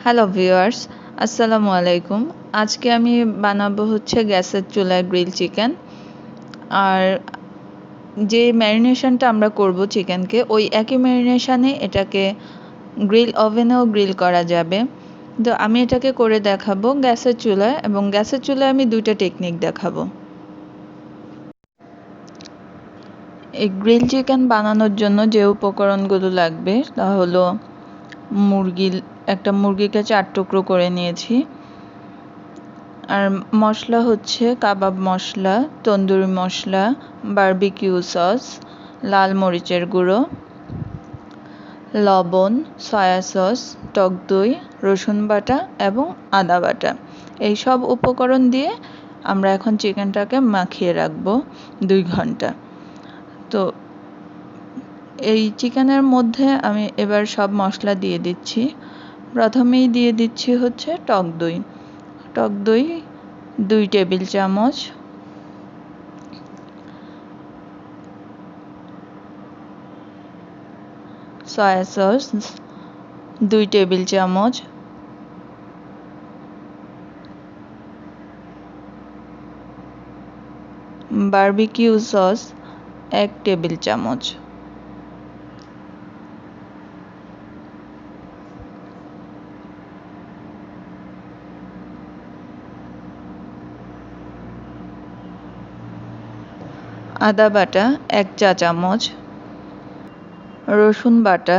Hello viewers, আসসালামু আলাইকুম। আজকে আমি বানাবো হচ্ছে গ্যাসের চুলায় গ্রিল চিকেন। আর যে ম্যারিনেশনটা আমরা করব চিকেনকে, ওই একই ম্যারিনেশনে এটাকে গ্রিল ওভেনেও গ্রিল করা যাবে। তো আমি এটাকে করে দেখাবো গ্যাসের চুলায়, এবং গ্যাসের চুলায় আমি দুইটা টেকনিক দেখাবো। এই গ্রিল চিকেন বানানোর জন্য যে উপকরণগুলো লাগবে তা হলো একটা মুরগিকে 4 টুকরো করে নিয়েছি। আর মশলা হচ্ছে কাবাব মশলা, তন্দুরি মশলা, বারবিকিউ সস, লাল মরিচের গুঁড়ো, লবণ, সয়া সস, টক দই, রসুন বাটা এবং আদা বাটা। এই সব উপকরণ দিয়ে আমরা এখন চিকেনটাকে মাখিয়ে রাখবো 2 ঘন্টা। তো এই চিকেনের মধ্যে আমি এবার সব মশলা দিয়ে দিচ্ছি। প্রথমেই দিয়ে দিচ্ছি হচ্ছে টক দই। 2 টেবিল চামচ, সয়া সস 2 টেবিল চামচ, বারবিকিউ সস 1 টেবিল চামচ, আদা বাটা 1 চা চামচ, রসুন বাটা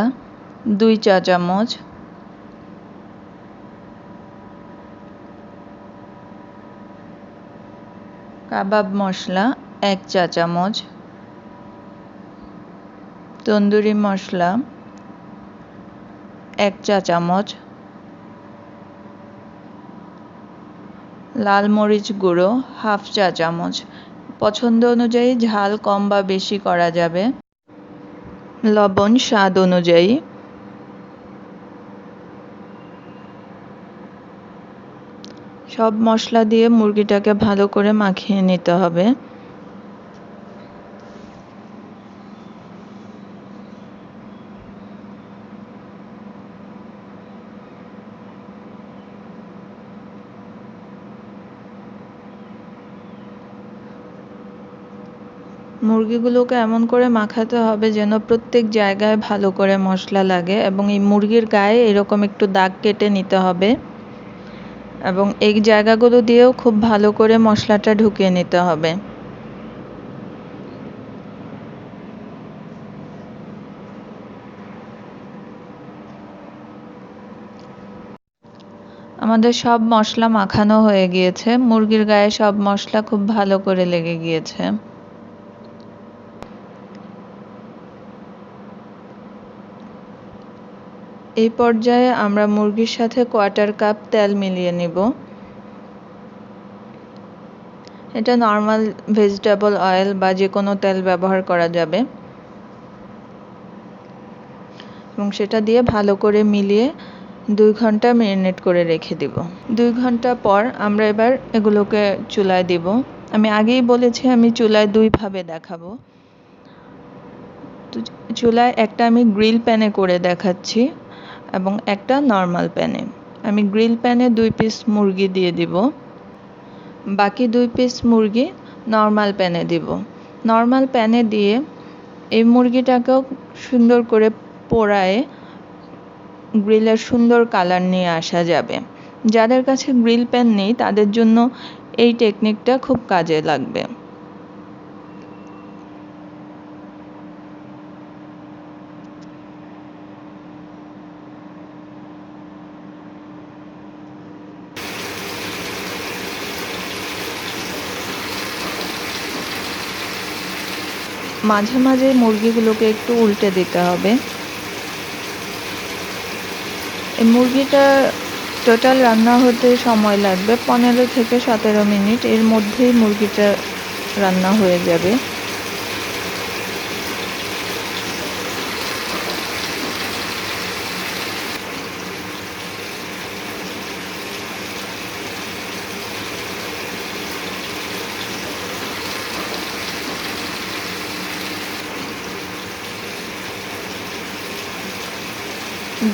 2 চা চামচ, কাবাব মশলা 1 চা চামচ, তন্দুরি মশলা 1 চা চামচ, লাল মরিচ গুঁড়ো 1/2 চা চামচ। পছন্দ অনুযায়ী ঝাল কম বা বেশি করা যাবে। লবণ স্বাদ অনুযায়ী। সব মশলা দিয়ে মুরগিটাকে ভালো করে মাখিয়ে নিতে হবে। মুরগিগুলোকে এমন করে মাখাতে হবে যেন প্রত্যেক জায়গায় ভালো করে মশলা লাগে, এবং এই মুরগির গায়ে এরকম একটু দাগ কেটে নিতে হবে, এবং এই জায়গাগুলো দিয়েও খুব ভালো করে মশলাটা ঢুকিয়ে নিতে হবে। আমাদের সব মশলা মাখানো হয়ে গিয়েছে। মুরগির গায়ে সব মশলা খুব ভালো করে লেগে গিয়েছে। এই পর্যায়ে আমরা মুরগির সাথে 1/4 কাপ তেল মিলিয়ে নিব। এটা নর্মাল ভেজিটেবল অয়েল বা যে কোনো তেল ব্যবহার করা যাবে, এবং সেটা দিয়ে ভালো করে মিলিয়ে 2 ঘন্টা ম্যারিনেট করে রেখে দিব। 2 ঘন্টা পর আমরা এবার এগুলোকে চুলায় দিব। আমি আগেই বলেছি আমি চুলায় 2 ভাবে দেখাবো। তো চুলায় একটা আমি গ্রিল প্যানে করে দেখাচ্ছি এবং একটা নর্মাল প্যানে। আমি গ্রিল প্যানে 2 পিস মুরগি দিয়ে দিব, বাকি 2 পিস মুরগি নর্মাল প্যানে দিব। নর্মাল প্যানে দিয়ে এই মুরগিটাকেও সুন্দর করে পোড়ায়ে গ্রিলের সুন্দর কালার নিয়ে আসা যাবে। যাদের কাছে গ্রিল প্যান নেই তাদের জন্য এই টেকনিকটা খুব কাজে লাগবে। মাঝে মাঝে মুরগিগুলোকে একটু উল্টে দিতে হবে। এই মুরগিটা টোটাল রান্না হতে সময় লাগবে 15 থেকে 17 মিনিট। এর মধ্যেই মুরগিটা রান্না হয়ে যাবে।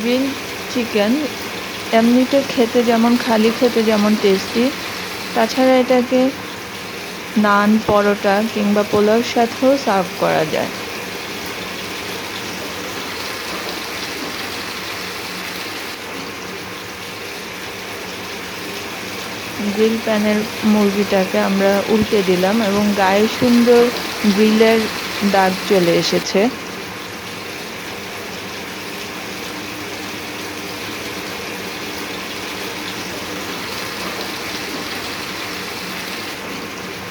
গ্রিল চিকেন এমনিতে খেতে যেমন খালি খেতে যেমন টেস্টি, তাছাড়া এটাকে নান, পরোটা কিংবা পোলাওর সাথেও সার্ভ করা যায়। গ্রিল প্যানের মুরগিটাকে আমরা উল্টে দিলাম এবং গায়ে সুন্দর গ্রিলের দাগ চলে এসেছে।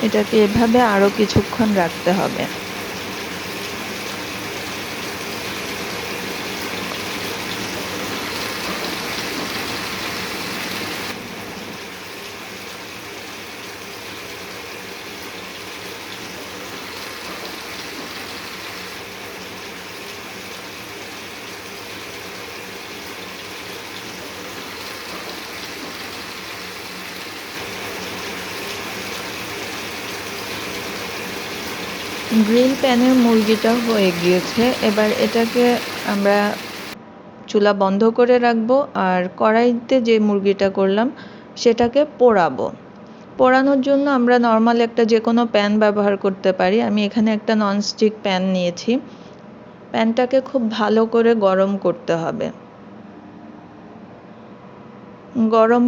এটাকে এভাবে আরো কিছুক্ষণ রাখতে হবে। গ্রিল প্যানের মুরগিটা হয়ে গিয়েছে। এবার এটাকে আমরা চুলা বন্ধ করে রাখবো আর কড়াইতে যে মুরগিটা করলাম সেটাকে পোড়াবো। পোড়ানোর জন্য আমরা নর্মাল একটা যে কোনো প্যান ব্যবহার করতে পারি। আমি এখানে একটা ননস্টিক প্যান নিয়েছি। প্যানটাকে খুব ভালো করে গরম করতে হবে। গরম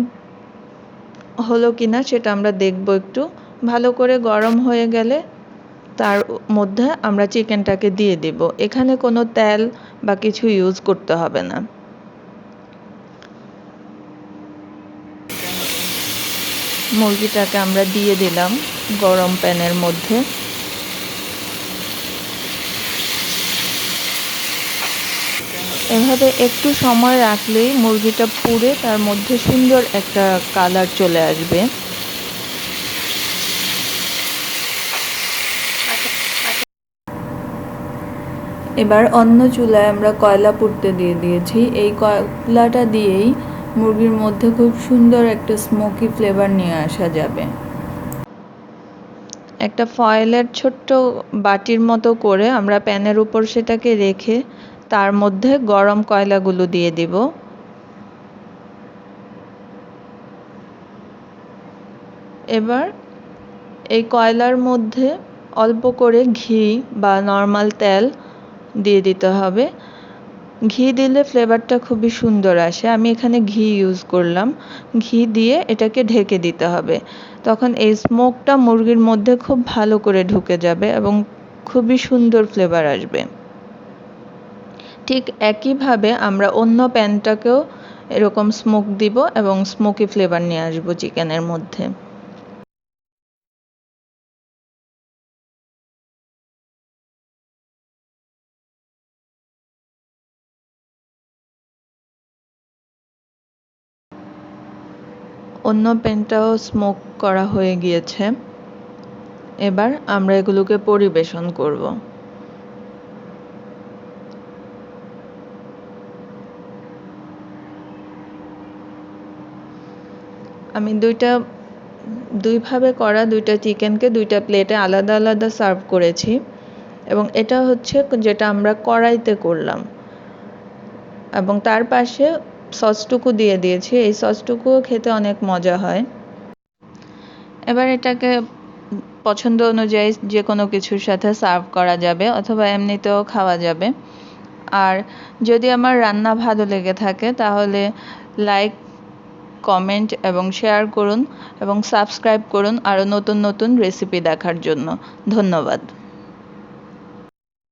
হলো কিনা সেটা আমরা দেখব একটু। ভালো করে গরম হয়ে গেলে তার মধ্যে আমরা চিকেনটাকে দিয়ে দিব। এখানে কোনো তেল বা কিছু ইউজ করতে হবে না। মুরগিটাকে আমরা দিয়ে দিলাম গরম প্যানের মধ্যে। এভাবে একটু সময় রাখলেই মুরগিটা পুড়ে তার মধ্যে সুন্দর একটা কালার চলে আসবে। এবার অন্য চুলায় আমরা কয়লা পুড়তে দিয়ে দিয়েছি। এই কয়লাটা দিয়েই মুরগির মধ্যে খুব সুন্দর একটা স্মোকি ফ্লেভার নিয়ে আসা যাবে। একটা ফয়েলের ছোট্ট বাটির মতো করে আমরা প্যানের উপর সেটাকে রেখে তার মধ্যে গরম কয়লাগুলো দিয়ে দিব। এবার এই কয়লার মধ্যে অল্প করে ঘি বা নর্মাল তেল দিয়ে দিতে হবে। ঘি দিলে ফ্লেভারটা খুবই সুন্দর আসে। আমি এখানে ঘি ইউজ করলাম। ঘি দিয়ে এটাকে ঢেকে দিতে হবে। তখন এই স্মোকটা মুরগির মধ্যে খুব ভালো করে ঢুকে যাবে এবং খুবই সুন্দর ফ্লেভার আসবে। ঠিক একইভাবে আমরা অন্য প্যানটাকেও এরকম স্মোক দিব এবং স্মোকি ফ্লেভার নিয়ে আসবো চিকেনের মধ্যে। অন্য প্যানটাও স্মোক করা হয়ে গিয়েছে। এবার আমরা এগুলোকে পরিবেশন করব। আমি দুইভাবে করা দুইটা চিকেনকে দুইটা প্লেটে আলাদা আলাদা সার্ভ করেছি এবং এটা হচ্ছে যেটা আমরা কড়াইতে করলাম এবং তার পাশে সসটুকু দিয়ে দিয়েছি। এই সসটুকুও খেতে অনেক মজা হয়। এবার এটাকে পছন্দ অনুযায়ী যে কোনো কিছুর সাথে সার্ভ করা যাবে অথবা এমনিতেও খাওয়া যাবে। আর যদি আমার রান্না ভালো লেগে থাকে তাহলে লাইক, কমেন্ট এবং শেয়ার করুন এবং সাবস্ক্রাইব করুন আরও নতুন নতুন রেসিপি দেখার জন্য। ধন্যবাদ।